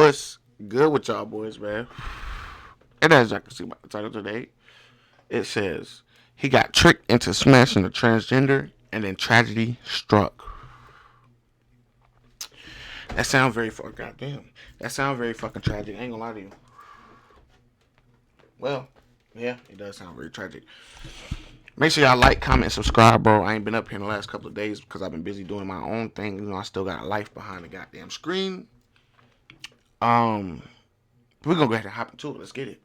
What's good with y'all boys, man? And as I can see by the title today, it says he got tricked into smashing a transgender and then tragedy struck. That sounds very fucking goddamn. That sounds very fucking tragic. I ain't gonna lie to you. Well, yeah, it does sound very tragic. Make sure y'all like, comment, subscribe, bro. I ain't been up here in the last couple of days because I've been busy doing my own thing. You know, I still got a life behind the goddamn screen. We're gonna go ahead and hop into it. Let's get it.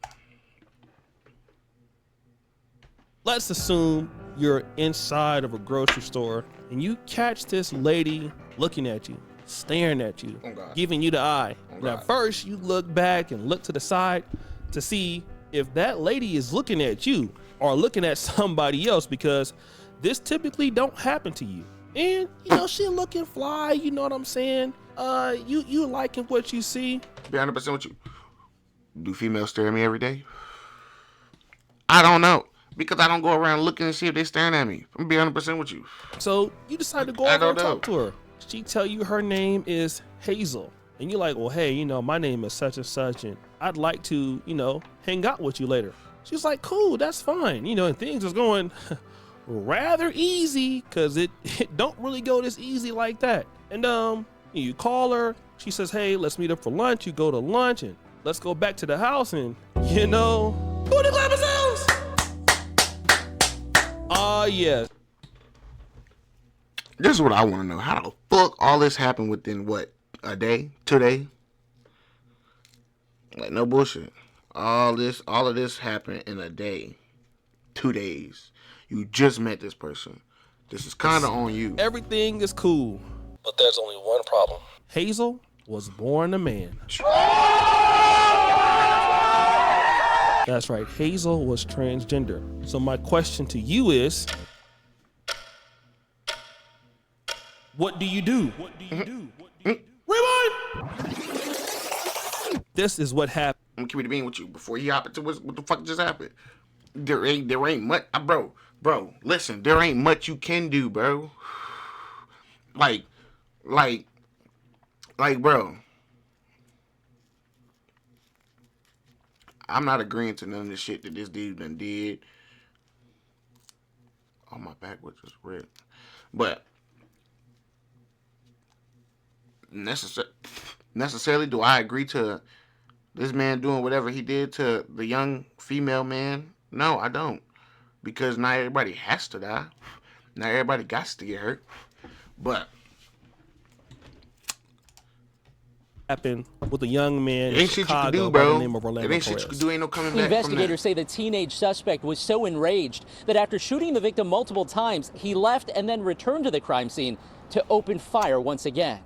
Let's assume you're inside of a grocery store and you catch this lady looking at you, staring at you, giving you the eye. Now, first, you look back and look to the side to see if that lady is looking at you or looking at somebody else, because this typically don't happen to you. And, you know, she looking fly, you know what I'm saying? You liking what you see. To be 100% with you, do females stare at me every day? I don't know, because I don't go around looking and see if they staring at me. I'm gonna be 100% with you. So you decide to go over and talk to her. She tell you her name is Hazel. And you're like, well, hey, you know, my name is such and such, and I'd like to, you know, hang out with you later. She's like, cool, that's fine. You know, and things is going rather easy, because it don't really go this easy like that. And you call her. She says, hey, let's meet up for lunch. You go to lunch, and let's go back to the house, and, you know, who the clap sounds? Yes. This is what I want to know. How the fuck all this happened within, what, a day? 2 days? Like, no bullshit. All of this happened in a day. 2 days. You just met this person. This is kind of on you. Everything is cool, but there's only one problem. Hazel was born a man. That's right. Hazel was transgender. So my question to you is, what do you do? What do you do? What do you do? Rewind! This is what happened. I'm gonna keep it being with you before you hop into what the fuck just happened. There ain't much, bro. Listen, there ain't much you can do, bro. Like, bro. I'm not agreeing to none of this shit that this dude done did. Oh, my back was just red. But necessarily, do I agree to this man doing whatever he did to the young female man? No, I don't. Because not everybody has to die. Not everybody got to get hurt. But happened with a young man in Chicago by the name of Orlando Perez. Shit you could do. Ain't no coming back. Investigators say the teenage suspect was so enraged that after shooting the victim multiple times, he left and then returned to the crime scene to open fire once again.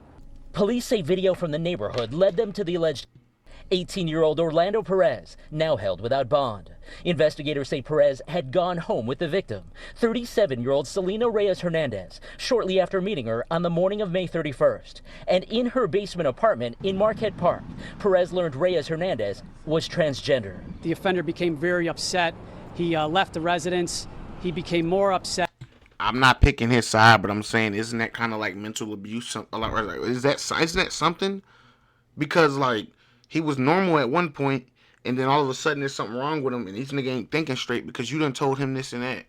Police say video from the neighborhood led them to the alleged 18-year-old Orlando Perez, now held without bond. Investigators say Perez had gone home with the victim, 37-year-old Selena Reyes Hernandez, shortly after meeting her on the morning of May 31st. And in her basement apartment in Marquette Park, Perez learned Reyes Hernandez was transgender. The offender became very upset. He left the residence. He became more upset. I'm not picking his side, but I'm saying, isn't that kind of like mental abuse? Isn't that something? Because, like, he was normal at one point, and then all of a sudden there's something wrong with him, and this nigga ain't thinking straight because you done told him this and that.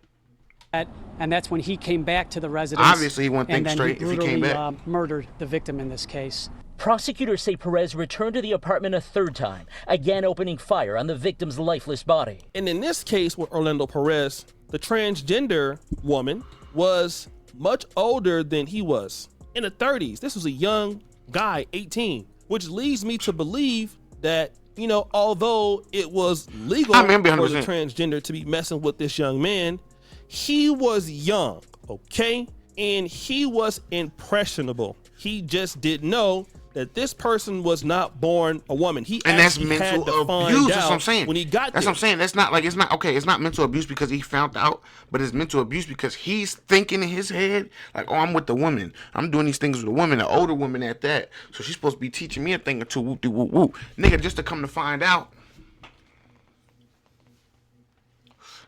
And that's when he came back to the residence. Obviously, he wouldn't think straight if he came back. Murdered the victim in this case. Prosecutors say Perez returned to the apartment a third time, again opening fire on the victim's lifeless body. And in this case with Orlando Perez, the transgender woman was much older than he was, in the 30s. This was a young guy, 18. Which leads me to believe that, you know, although it was legal for the transgender to be messing with this young man, he was young, okay? And he was impressionable. He just didn't know that this person was not born a woman. And that's mental abuse. That's what I'm saying. When he got that's what I'm saying. That's not like, it's not okay. It's not mental abuse because he found out, but it's mental abuse because he's thinking in his head like, oh, I'm with the woman. I'm doing these things with a woman, an older woman at that. So she's supposed to be teaching me a thing or two. Whoop de whoop whoop, nigga. Just to come to find out,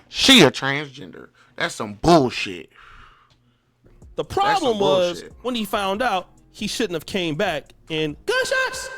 she a transgender. That's some bullshit. The problem was when he found out, he shouldn't have came back and gunshots.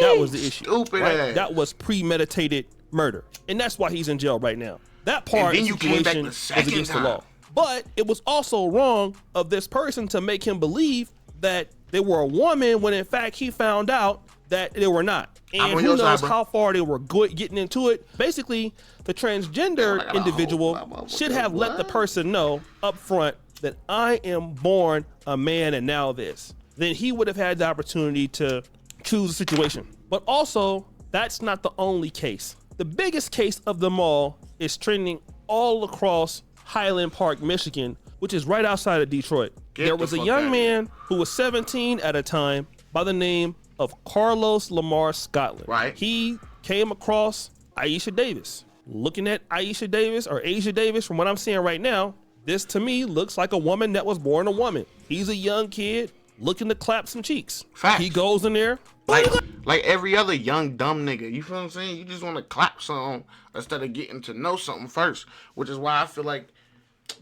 That was the issue. Stupid ass. That was premeditated murder, and that's why he's in jail right now. That part And then of the you came back situation the was second against time. the law. But it was also wrong of this person to make him believe that they were a woman when in fact he found out that they were not. I'm And on who your knows side, bro. how far they were getting into it. Basically, the transgender Like a individual whole- should have let the person know up front that I am born a man and now this. Then he would have had the opportunity to choose a situation. But also, that's not the only case. The biggest case of them all is trending all across Highland Park, Michigan, which is right outside of Detroit. There was a young man who was 17 at a time by the name of Carlos Lamar Scotland. Right. He came across Ashia Davis. Looking at Ashia Davis or Ashia Davis, from what I'm seeing right now, this to me looks like a woman that was born a woman. He's a young kid looking to clap some cheeks. Facts. He goes in there. Like every other young dumb nigga, you feel what I'm saying? You just want to clap something instead of getting to know something first, which is why I feel like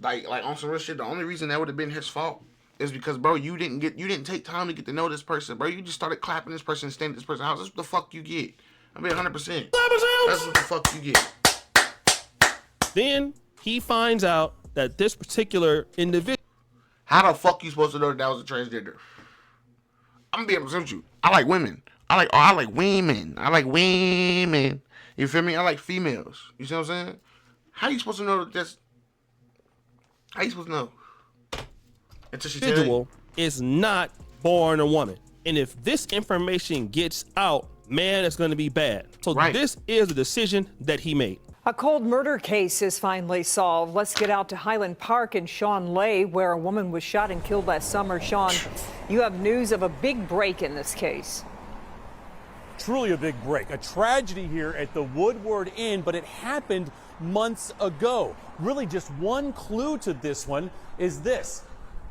on some real shit, the only reason that would have been his fault is because, bro, you didn't take time to get to know this person, bro. You just started clapping this person, standing this person out. That's what the fuck you get. I mean, 100%. That's what the fuck you get. Then he finds out that this particular individual. How the fuck you supposed to know that was a transgender? I'm gonna be honest with you. I like women. I like women. I like women. You feel me? I like females. You see what I'm saying? How you supposed to know that that's... How you supposed to know? Until she tell you. Individual is not born a woman. And if this information gets out, man, it's going to be bad. So Right. This is the decision that he made. A cold murder case is finally solved. Let's get out to Highland Park in Shawn Lay, where a woman was shot and killed last summer. Shawn, you have news of a big break in this case. Truly a big break. A tragedy here at the Woodward Inn, but it happened months ago. Really just one clue to this one is this.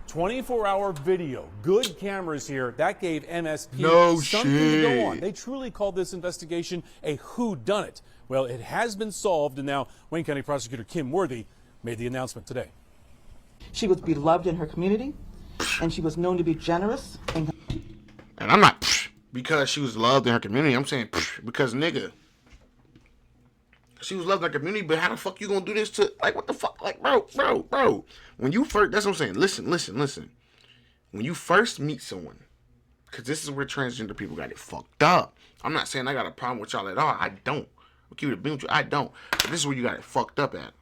24-hour video, good cameras here. That gave MSP something to go on. They truly called this investigation a whodunit. Well, it has been solved, and now Wayne County Prosecutor Kym Worthy made the announcement today. She was beloved in her community, and she was known to be generous. And I'm not because she was loved in her community. I'm saying because, nigga, she was loved in her community, but how the fuck you gonna do this to, like, what the fuck? Like, bro. When you first, that's what I'm saying. Listen. When you first meet someone, because this is where transgender people got it fucked up. I'm not saying I got a problem with y'all at all. I don't. I'll keep it being with you. I don't. But this is where you got it fucked up at.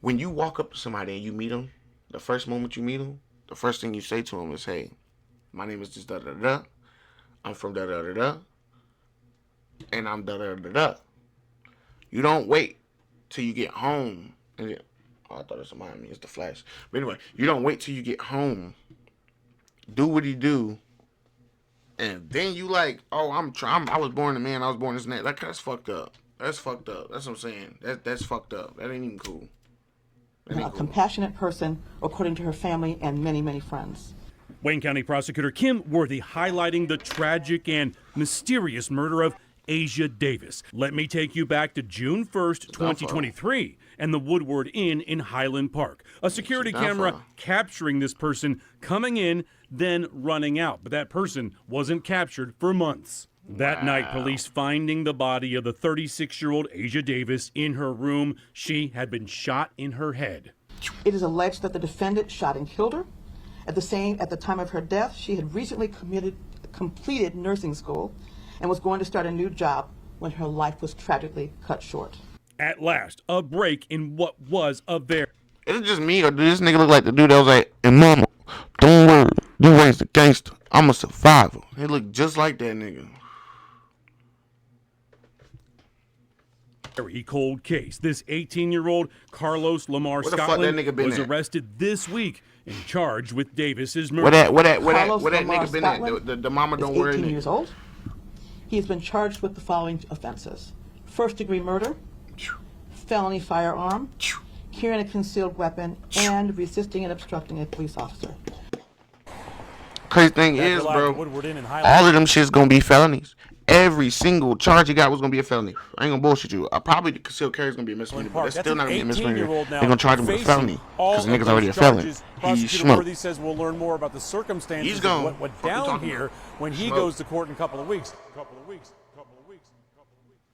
When you walk up to somebody and you meet them, the first moment you meet them, the first thing you say to them is, hey, my name is just da-da-da-da. I'm from da-da-da-da. And I'm da-da-da-da. You don't wait till you get home. And I thought it was behind me. It's the flash. But anyway, you don't wait till you get home. Do what he do. And then you like, oh, I was born a man. I was born this and that. That's fucked up. That's fucked up. That's what I'm saying. That's fucked up. That ain't even cool. A compassionate person, according to her family and many, many friends. Wayne County Prosecutor Kym Worthy highlighting the tragic and mysterious murder of Ashia Davis. Let me take you back to June 1st, 2023, and the Woodward Inn in Highland Park. A security camera capturing this person coming in, then running out. But that person wasn't captured for months. That night, police finding the body of the 36-year-old Ashia Davis in her room. She had been shot in her head. It is alleged that the defendant shot and killed her. At the time of her death, she had recently completed nursing school and was going to start a new job when her life was tragically cut short. At last, a break in what was a very... Is it just me, or did this nigga look like the dude that was like, and mama, don't worry, you raised a gangster. I'm a survivor. He looked just like that nigga. Very cold case. This 18-year-old Carlos Lamar Where the fuck Scotland that nigga been was at? arrested this week and charged with Davis's murder. Where that Carlos nigga Lamar been at? Scotland The mama don't is worry 18 nigga. years old. He has been charged with the following offenses: first-degree murder, felony firearm, carrying a concealed weapon, and resisting and obstructing a police officer. Crazy thing is, bro, all of them shit's gonna be felonies. every single charge he got was gonna be a felony. I ain't gonna bullshit you. Probably the concealed carry is gonna be a misdemeanor, but that's still not gonna be a misdemeanor. They're gonna charge him with a felony because the nigga's already a felon. He's smoked. Worthy says we'll learn more about the circumstances He's gone. of what went down here when he goes to court in a couple of weeks.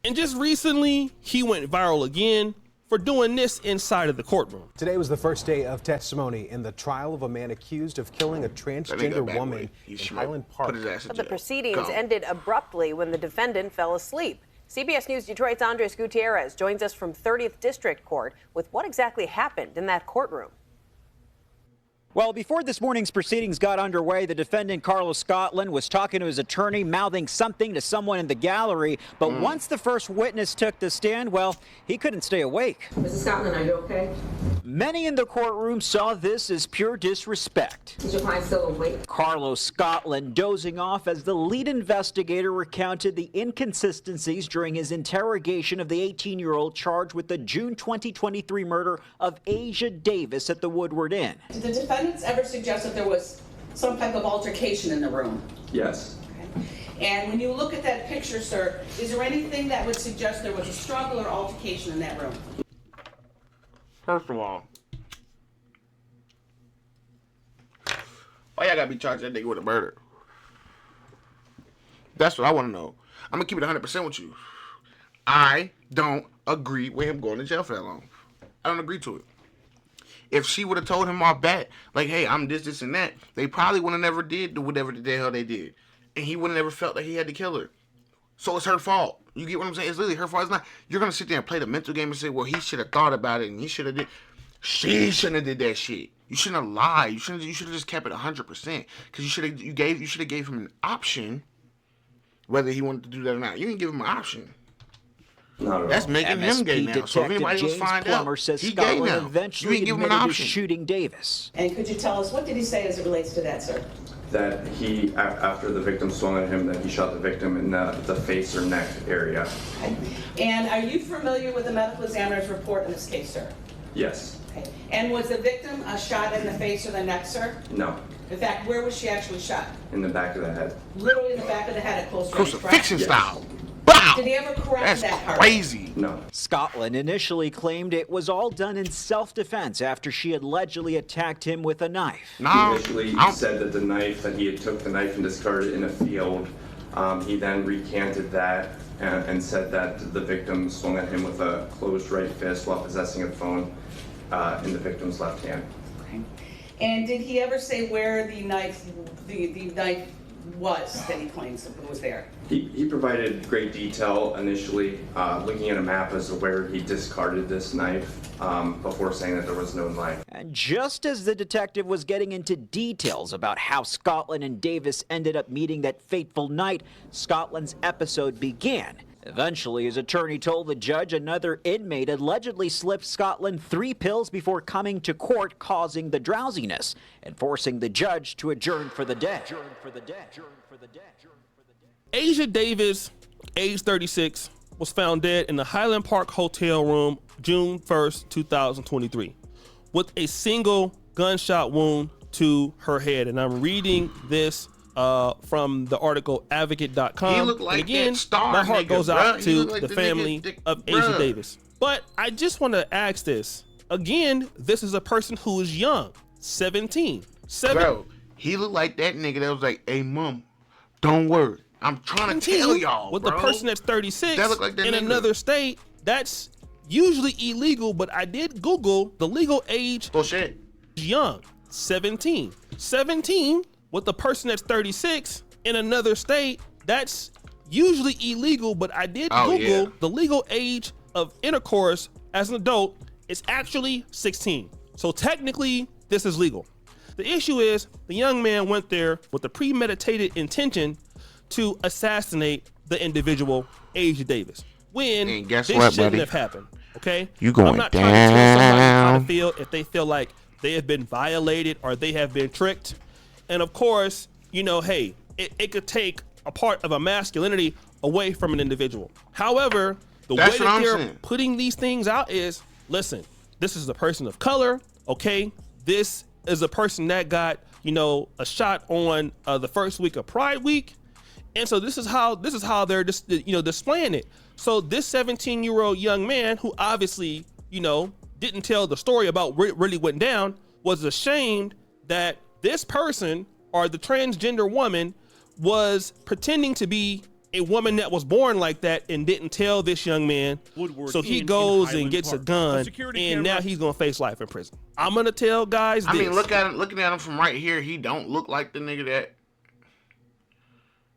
And just recently, he went viral again for doing this inside of the courtroom. Today was the first day of testimony in the trial of a man accused of killing a transgender woman in Highland Park. But the proceedings ended abruptly when the defendant fell asleep. CBS News Detroit's Andres Gutierrez joins us from 30th District Court with what exactly happened in that courtroom. Well, before this morning's proceedings got underway, the defendant, Lamar Scotland, was talking to his attorney, mouthing something to someone in the gallery. But once the first witness took the stand, well, he couldn't stay awake. Mrs. Scotland, are you okay? Many in the courtroom saw this as pure disrespect. Is your client still awake? Lamar Scotland dozing off as the lead investigator recounted the inconsistencies during his interrogation of the 18-year-old charged with the June 2023 murder of Ashia Davis at the Woodward Inn. Did the defendants ever suggest that there was some type of altercation in the room? Yes. Okay. And when you look at that picture, sir, is there anything that would suggest there was a struggle or altercation in that room? First of all, why y'all gotta be charging that nigga with a murder? That's what I want to know. I'm gonna keep it 100% with you. I don't agree with him going to jail for that long. I don't agree to it. If she would have told him off bat, like, hey, I'm this, and that, they probably would have never did whatever the hell they did. And he would have never felt that he had to kill her. So it's her fault. You get what I'm saying? It's literally her fault. It's not. You're going to sit there and play the mental game and say, well, he should have thought about it and he should have did. She shouldn't have did that shit. You shouldn't have lied. You should have just kept it 100%. Because you should have gave him an option whether he wanted to do that or not. You didn't give him an option. That's making him gay now. So if anybody else find out, says he gay Scotland now. eventually You didn't give him an admitted to option. shooting Davis. And could you tell us, what did he say as it relates to that, sir? That he, after the victim swung at him, that he shot the victim in the face or neck area. Okay. And are you familiar with the medical examiner's report in this case, sir? Yes. Okay. And was the victim shot in the face or the neck, sir? No. In fact, where was she actually shot? In the back of the head. Literally in the back of the head at close range, correct? Crucifixion style. Bow! Did he ever correct that part? Crazy. No. Scotland initially claimed it was all done in self-defense after she allegedly attacked him with a knife. He initially said that he took the knife and discarded it in a field. He then recanted that and said that the victim swung at him with a closed right fist while possessing a phone in the victim's left hand. Okay. And did he ever say where the knife was that he claims was there? He provided great detail initially, looking at a map as to where he discarded this knife before saying that there was no knife. And just as the detective was getting into details about how Scotland and Davis ended up meeting that fateful night, Scotland's episode began. Eventually, his attorney told the judge another inmate allegedly slipped Scotland 3 pills before coming to court, causing the drowsiness and forcing the judge to adjourn for the day. Ashia Davis, age 36, was found dead in the Highland Park hotel room June 1st, 2023, with a single gunshot wound to her head. And I'm reading this from the article advocate.com. He looked like and again, that star my heart nigga, goes out bruh. to Like the the family nigga, of bruh. Ashia Davis. But I just want to ask this. Again, this is a person who is young, 17. Bro, he looked like that nigga that was like, hey, mom, don't worry. I'm trying to tell y'all, with bro. the person that's 36 That look like that in nigga. another state, that's usually illegal, but I did Google the legal age. Bullshit. Young, 17. 17 with the person that's 36 in another state, that's usually illegal, but I did Google the legal age of intercourse as an adult is actually 16. So technically, this is legal. The issue is the young man went there with a premeditated intention to assassinate the individual, Ashia Davis. When and guess this what, shouldn't buddy? have happened, okay? You going I'm not trying to tell somebody how to down. feel if they feel like they have been violated or they have been tricked. And of course, you know, hey, it could take a part of a masculinity away from an individual. However, the way that they're putting these things out is, listen, this is a person of color, okay? This is a person that got, you know, a shot on the first week of Pride Week. And so this is how they're just, displaying it. So this 17-year-old young man who obviously, didn't tell the story about what really went down was ashamed that this person or the transgender woman was pretending to be a woman that was born like that and didn't tell this young man. So he goes and gets a gun, and now he's gonna face life in prison. I'm gonna tell guys this. I mean, looking at him from right here, he don't look like the nigga that.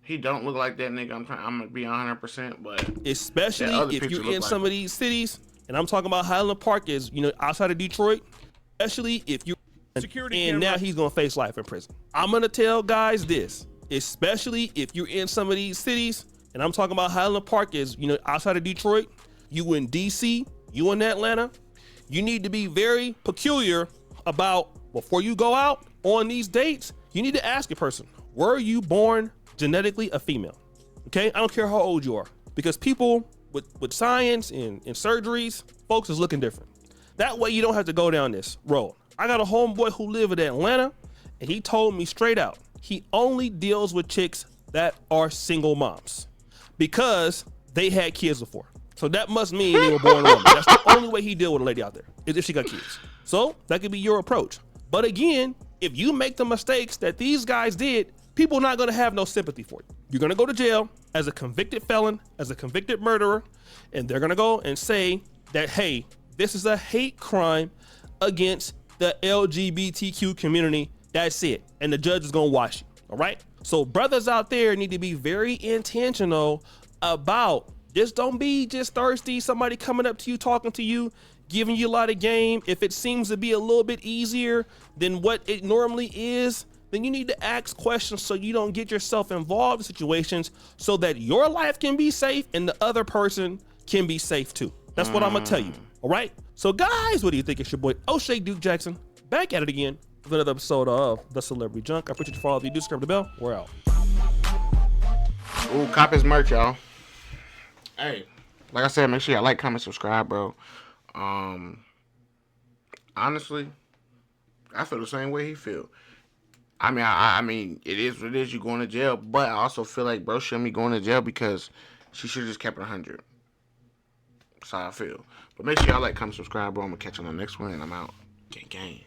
He don't look like that nigga. I'm gonna be 100%, but especially if you're in some of these cities, and I'm talking about Highland Park is, outside of Detroit. Especially if you now he's gonna face life in prison. I'm gonna tell guys this. Especially if you're in some of these cities, and I'm talking about Highland Park is, outside of Detroit, you in DC, you in Atlanta, you need to be very peculiar about, before you go out on these dates, you need to ask a person, were you born genetically a female? Okay, I don't care how old you are, because people with science and surgeries, folks is looking different. That way you don't have to go down this road. I got a homeboy who live in Atlanta, and he told me straight out, he only deals with chicks that are single moms because they had kids before. So that must mean they were born women. That's the only way he deal with a lady out there, is if she got kids. So that could be your approach. But again, if you make the mistakes that these guys did, people are not gonna have no sympathy for you. You're gonna go to jail as a convicted felon, as a convicted murderer, and they're gonna go and say that, hey, this is a hate crime against the LGBTQ community. That's it. And the judge is gonna watch you. All right. So brothers out there need to be very intentional about just don't be just thirsty. Somebody coming up to you, talking to you, giving you a lot of game. If it seems to be a little bit easier than what it normally is, then you need to ask questions so you don't get yourself involved in situations so that your life can be safe and the other person can be safe too. That's what I'm gonna tell you. All right. So guys, what do you think? It's your boy O'Shea Duke Jackson back at it again with another episode of The Celebrity Junk. I appreciate you for all of you. Do subscribe to the bell. We're out. Ooh, cop his merch, y'all. Hey, like I said, make sure y'all like, comment, subscribe, bro. Honestly, I feel the same way he feel. I mean, it is what it is. You going to jail, but I also feel like bro shouldn't be going to jail because she should have just kept it 100. That's how I feel. But make sure y'all like, comment, subscribe, bro. I'm gonna catch you on the next one, and I'm out. Gang, gang.